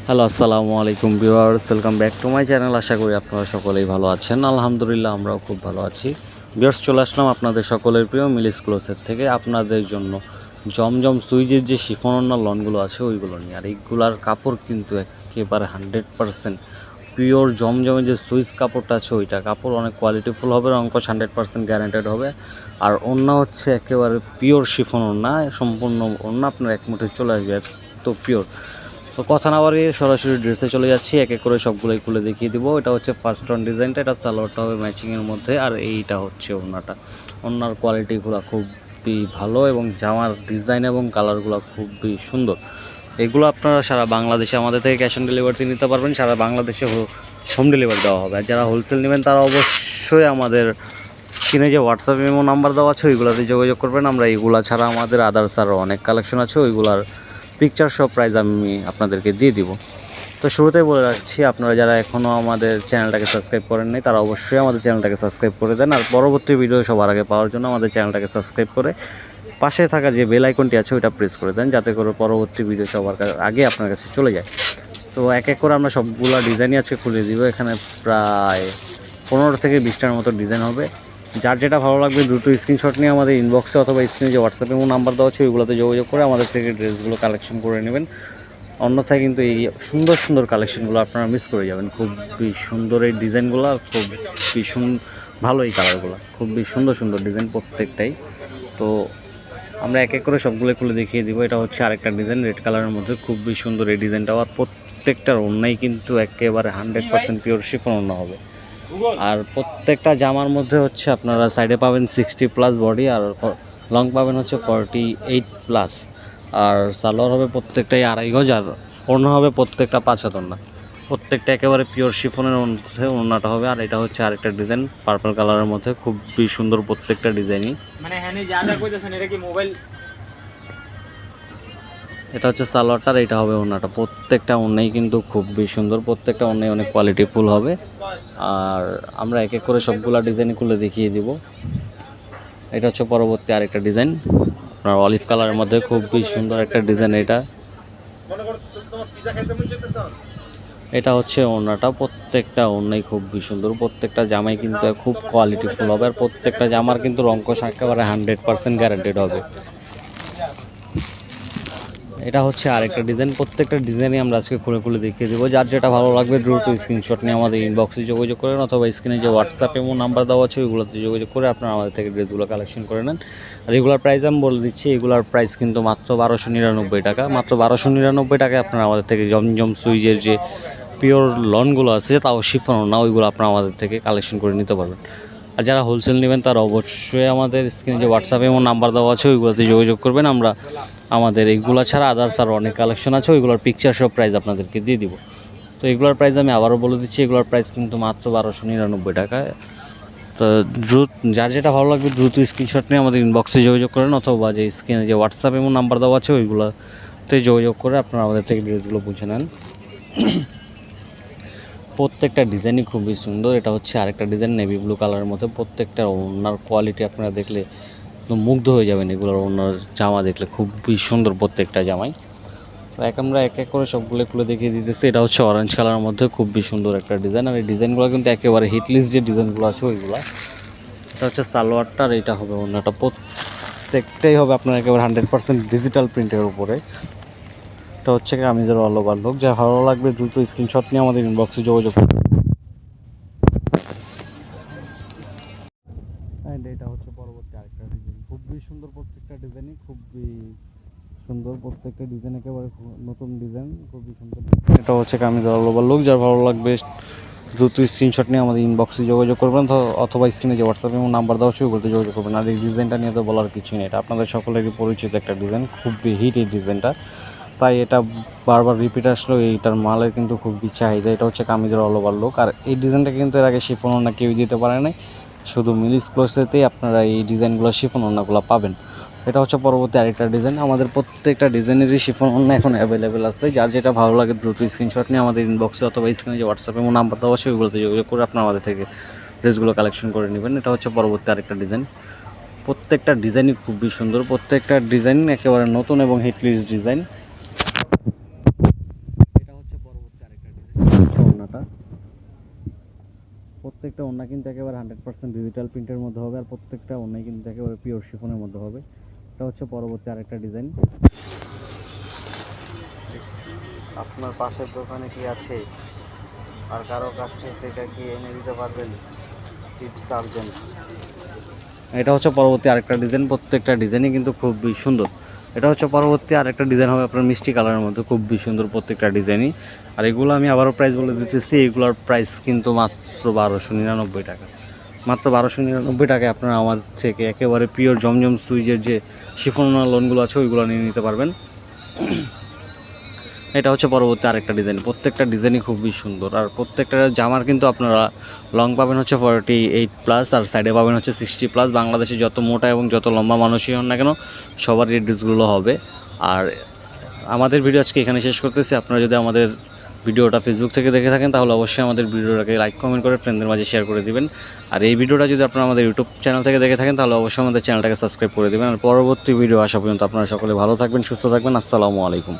Hello, আসসালামু আলাইকুম viewers, welcome back to my channel. আশা করি আপনারা সকলেই ভালো আছেন। আলহামদুলিল্লাহ, আমরাও খুব ভালো আছি। ভিউয়ার্স, চলে আসলাম আপনাদের সকলের প্রিয় মিলিস ক্লোথসের থেকে আপনাদের জন্য জমজম সুইজের যে শিফন ওড়না লনগুলো আছে ওইগুলো নিয়ে। আর এইগুলার কাপড় কিন্তু একেবারে 100% পিওর জমজমের যে সুইচ কাপড়টা আছে ওইটা কাপড় অনেক কোয়ালিটিফুল হবে, রংকশ 100% গ্যারান্টেড হবে। আর ওড়না হচ্ছে একেবারে পিওর শিফন ওড়না, সম্পূর্ণ ওড়না আপনার এক মুঠে চলে আসবে, তো পিওর। তো কথা না বাড়িয়ে সরাসরি ড্রেসে চলে যাচ্ছি, এক এক করে সবগুলোই খুলে দেখিয়ে দিব। এটা হচ্ছে ফার্স্ট অন ডিজাইনটা, এটা সালোয়ারটা হবে ম্যাচিংয়ের মধ্যে, আর এইটা হচ্ছে ওড়নাটা। ওড়নার কোয়ালিটিগুলো খুবই ভালো এবং জামার ডিজাইন এবং কালারগুলো খুবই সুন্দর। এগুলো আপনারা সারা বাংলাদেশে আমাদের থেকে ক্যাশ অন ডেলিভারিতে নিতে পারবেন। সারা বাংলাদেশে হোম ডেলিভারি দেওয়া হবে। আর যারা হোলসেল নেবেন তারা অবশ্যই আমাদের স্ক্রিনে যে হোয়াটসঅ্যাপ মেমো নাম্বার দেওয়া আছে ওইগুলোতে যোগাযোগ করবেন। আমরা এইগুলা ছাড়া আমাদের আদার্স আরও অনেক কালেকশন আছে, ওইগুলার পিকচার সব প্রাইস আমি আপনাদেরকে দিয়ে দিব। তো শুরুতেই বলে রাখছি, আপনারা যারা এখনও আমাদের চ্যানেলটাকে সাবস্ক্রাইব করেন নাই তারা অবশ্যই আমাদের চ্যানেলটাকে সাবস্ক্রাইব করে দেন। আর পরবর্তী ভিডিও সবার আগে পাওয়ার জন্য আমাদের চ্যানেলটাকে সাবস্ক্রাইব করে পাশে থাকা যে বেল আইকনটি আছে ওইটা প্রেস করে দেন, যাতে করে পরবর্তী ভিডিও সবার আগে আপনার কাছে চলে যায়। তো এক এক করে আমরা সবগুলো ডিজাইনই আজকে খুলে দিব। এখানে প্রায় 15 থেকে 20টার মতো ডিজাইন হবে। যার যেটা ভালো লাগবে দ্রুত স্ক্রিনশট নিয়ে আমাদের ইনবক্সে অথবা স্ক্রিনে যে হোয়াটসঅ্যাপে নাম্বার দেওয়া আছে ওইগুলোতে যোগাযোগ করে আমাদের থেকে ড্রেসগুলো কালেকশন করে নেবেন। অন্যথায় কিন্তু এই সুন্দর সুন্দর কালেকশনগুলো আপনারা মিস করে যাবেন। খুবই সুন্দর এই ডিজাইনগুলো, খুবই ভালো এই কালারগুলো, খুবই সুন্দর সুন্দর ডিজাইন প্রত্যেকটাই। তো আমরা এক এক করে সবগুলো খুলে দেখিয়ে দিব। এটা হচ্ছে আরেকটা ডিজাইন রেড কালারের মধ্যে, খুবই সুন্দর এই ডিজাইনটাও। আর প্রত্যেকটার ওড়নাই কিন্তু একেবারে 100% পিওর শিফন ওড়না হবে। আর প্রত্যেকটা জামার মধ্যে হচ্ছে আপনারা সাইডে পাবেন 60+ বডি, আর লং পাবেন হচ্ছে 48+। আর সালোয়ার হবে প্রত্যেকটাই 2.5 গজ, আর ওড়না হবে প্রত্যেকটা 5 হাত ওড়না। প্রত্যেকটা একেবারে পিওর শিফনের মধ্যে ওড়নাটা হবে। আর এটা হচ্ছে আরেকটা ডিজাইন পার্পল কালারের মধ্যে, খুবই সুন্দর প্রত্যেকটা ডিজাইনই। মানে হ্যাঁ যা যা কইতেছেন এটা কি মোবাইল? এটা হচ্ছে সালোয়ারটা, এটা হবে ওড়নাটা। প্রত্যেকটা ওড়নাই কিন্তু খুবই সুন্দর, প্রত্যেকটা ওড়নাই অনেক কোয়ালিটিফুল হবে। আর আমরা এক এক করে সবগুলা ডিজাইন খুলে দেখিয়ে দিব। এটা হচ্ছে পরবর্তী আরেকটা ডিজাইন, আপনার অলিভ কালারের মধ্যে খুবই সুন্দর একটা ডিজাইন। এটা হচ্ছে ওড়নাটা, প্রত্যেকটা ওড়নাই খুবই সুন্দর, প্রত্যেকটা জামাই কিন্তু খুব কোয়ালিটিফুল হবে। আর প্রত্যেকটা জামার কিন্তু রংকশ একেবারে 100% গ্যারান্টেড হবে। এটা হচ্ছে আরেকটা ডিজাইন। প্রত্যেকটা ডিজাইনই আমরা আজকে খুলে খুলে দেখিয়ে দেবো। যার যেটা ভালো লাগবে দ্রুত স্ক্রিনশট নিয়ে আমাদের ইনবক্সে যোগাযোগ করেন, অথবা স্ক্রিনে যে হোয়াটসঅ্যাপ এবং নাম্বার দেওয়া আছে ওইগুলোতে যোগাযোগ করে আপনারা আমাদের থেকে ড্রেসগুলো কালেকশন করে নেন। আর এগুলোর প্রাইস আমি বলে দিচ্ছি, এগুলোর প্রাইস কিন্তু মাত্র 1299 টাকা। মাত্র 1299 টাকায় আপনারা আমাদের থেকে জমজম সুইজের যে পিওর লনগুলো আছে, তাও শিফন না, ওইগুলো আপনারা আমাদের থেকে কালেকশন করে নিতে পারবেন। আর যারা হোলসেল নেবেন তারা অবশ্যই আমাদের স্ক্রিনে যে হোয়াটসঅ্যাপ এবং নাম্বার দেওয়া আছে ওইগুলোতে যোগাযোগ করবেন। আমরা আমাদের এইগুলো ছাড়া আদার্স আরও অনেক কালেকশন আছে, ওইগুলোর পিকচার সব প্রাইস আপনাদেরকে দিয়ে দিব। তো এগুলোর প্রাইস আমি আবারও বলে দিচ্ছি, এগুলোর প্রাইস কিন্তু মাত্র 1299 টাকা। তো যার যেটা ভালো লাগবে দ্রুত স্ক্রিনশট নিয়ে আমাদের ইনবক্সে যোগাযোগ করেন, অথবা যে স্ক্রিনে যে হোয়াটসঅ্যাপ এবং নাম্বার দেওয়া আছে ওইগুলোতে যোগাযোগ করে আপনারা আমাদের থেকে ড্রেসগুলো বুঝে নেন। প্রত্যেকটা ডিজাইনই খুবই সুন্দর। এটা হচ্ছে আরেকটা ডিজাইন নেভি ব্লু কালারের মধ্যে। প্রত্যেকটা ওড়নার কোয়ালিটি আপনারা দেখলে একদম মুগ্ধ হয়ে যাবেন। এগুলোর ওড়নার জামা দেখলে খুবই সুন্দর প্রত্যেকটা জামাই। তো আমরা এক এক করে সবগুলো খুলে দেখিয়ে দিতেছি। এটা হচ্ছে অরেঞ্জ কালারের মধ্যে খুবই সুন্দর একটা ডিজাইন। আর এই ডিজাইনগুলো কিন্তু একেবারে হিটলিস্ট যে ডিজাইনগুলো আছে ওইগুলো। এটা হচ্ছে সালোয়ারটা, আর এটা হবে ওড়নাটা। প্রত্যেকটাই হবে আপনার একেবারে 100% ডিজিটাল প্রিন্টের উপরে। এটা হচ্ছে কামিজের অল ওভার লুক। যা ভালো লাগবে দ্রুত স্ক্রিনশট নিয়ে আমাদের ইনবক্সে যোগাযোগ করুন। অ্যান্ড এটা হচ্ছে পরবর্তী আরেকটা ডিজাইন, খুবই সুন্দর প্রত্যেকটা ডিজাইনই, খুবই সুন্দর প্রত্যেকটা ডিজাইন, একেবারে নতুন ডিজাইন, খুবই সুন্দর। এটা হচ্ছে কামিজের অল ওভার লুক। যার ভালো লাগবে দ্রুত স্ক্রিনশট নিয়ে আমাদের ইনবক্সে যোগাযোগ করবেন, অথবা স্ক্রিনে যে হোয়াটসঅ্যাপ এবং নাম্বার দেওয়া আছে ওগুলোতে যোগাযোগ করবেন। আর এই ডিজাইনটা নিয়ে তো বলার কিছুই নেই, এটা আপনাদের সকলেরই পরিচিত একটা ডিজাইন, খুবই হিট এই ডিজাইনটা। তাই এটা বারবার রিপিট আসলেও এইটার মালের কিন্তু খুবই চাহিদা। এটা হচ্ছে কামিজের অল ওভার লুক। আর এই ডিজাইনটা কিন্তু এর আগে শিফন ওড়না কেউ দিতে পারে নাই, শুধু মিলিস ক্লোথসেতেই আপনারা এই ডিজাইনগুলো শিফন ওড়নাগুলো পাবেন। এটা হচ্ছে পরবর্তী আরেকটা ডিজাইন। আমাদের প্রত্যেকটা ডিজাইনেরই শিফন ওড়না এখন অ্যাভেলেবেল আছে। যার যেটা ভালো লাগে দ্রুত স্ক্রিনশট নিয়ে আমাদের ইনবক্সে অথবা স্ক্রিনে যে হোয়াটসঅ্যাপ এবং নাম্বার দেওয়া আছে ওইগুলোতে যোগাযোগ করে আপনারা আমাদের থেকে ড্রেসগুলো কালেকশন করে নেবেন। এটা হচ্ছে পরবর্তী আরেকটা ডিজাইন। প্রত্যেকটা ডিজাইনই খুবই সুন্দর, প্রত্যেকটা ডিজাইন একেবারে নতুন এবং হিটলিস্ট ডিজাইন। এটা হচ্ছে প্রত্যেকটা ওড়না কিন্তু একেবারে 100% ডিজিটাল প্রিন্টের মধ্যে হবে, আর প্রত্যেকটা ওড়নাই কিন্তু একেবারে পিওর শিফনের মধ্যে হবে। এটা হচ্ছে পরবর্তী আরেকটা ডিজাইন। আপনার পাশের দোকানে কি আছে আর কারো কাছে থেকে কি এনে দিতে পারবেন? Tips urgent. এটা হচ্ছে পরবর্তী আরেকটা ডিজাইন, প্রত্যেকটা ডিজাইনই কিন্তু খুবই সুন্দর। এটা হচ্ছে পরবর্তী আরেকটা ডিজাইন হবে আপনার মিষ্টি কালারের মধ্যে, খুবই সুন্দর প্রত্যেকটা ডিজাইনই। আর এগুলো আমি আবারও প্রাইস বলে দিতেছি, এগুলোর প্রাইস কিন্তু মাত্র 1299 টাকা। মাত্র 1299 টাকায় আপনারা আমাদের থেকে একেবারে পিওর জমজম সুইজের যে শিফন লোনগুলো আছে ওইগুলো নিয়ে নিতে পারবেন। এটা হচ্ছে পরবর্তী আরেকটা ডিজাইন, প্রত্যেকটা ডিজাইনই খুবই সুন্দর। আর প্রত্যেকটা জামার কিন্তু আপনারা লং পাবেন হচ্ছে 48+, আর সাইডে পাবেন হচ্ছে 60+। বাংলাদেশে যত মোটা এবং যত লম্বা মানুষই হন না কেন সবারই এই ড্রেসগুলো হবে। আর আমাদের ভিডিও আজকে এখানে শেষ করতেছি। আপনারা যদি আমাদের ভিডিওটা ফেসবুক থেকে দেখে থাকেন তাহলে অবশ্যই আমাদের ভিডিওটাকে লাইক কমেন্ট করে ফ্রেন্ডদের মাঝে শেয়ার করে দিবেন। আর এই ভিডিওটা যদি আপনারা আমাদের ইউটিউব চ্যানেল থেকে দেখে থাকেন তাহলে অবশ্যই আমাদের চ্যানেলটাকে সাবস্ক্রাইব করে দেবেন। আর পরবর্তী ভিডিও আসা পর্যন্ত আপনারা সকলে ভালো থাকবেন, সুস্থ থাকবেন। আসসালামু আলাইকুম।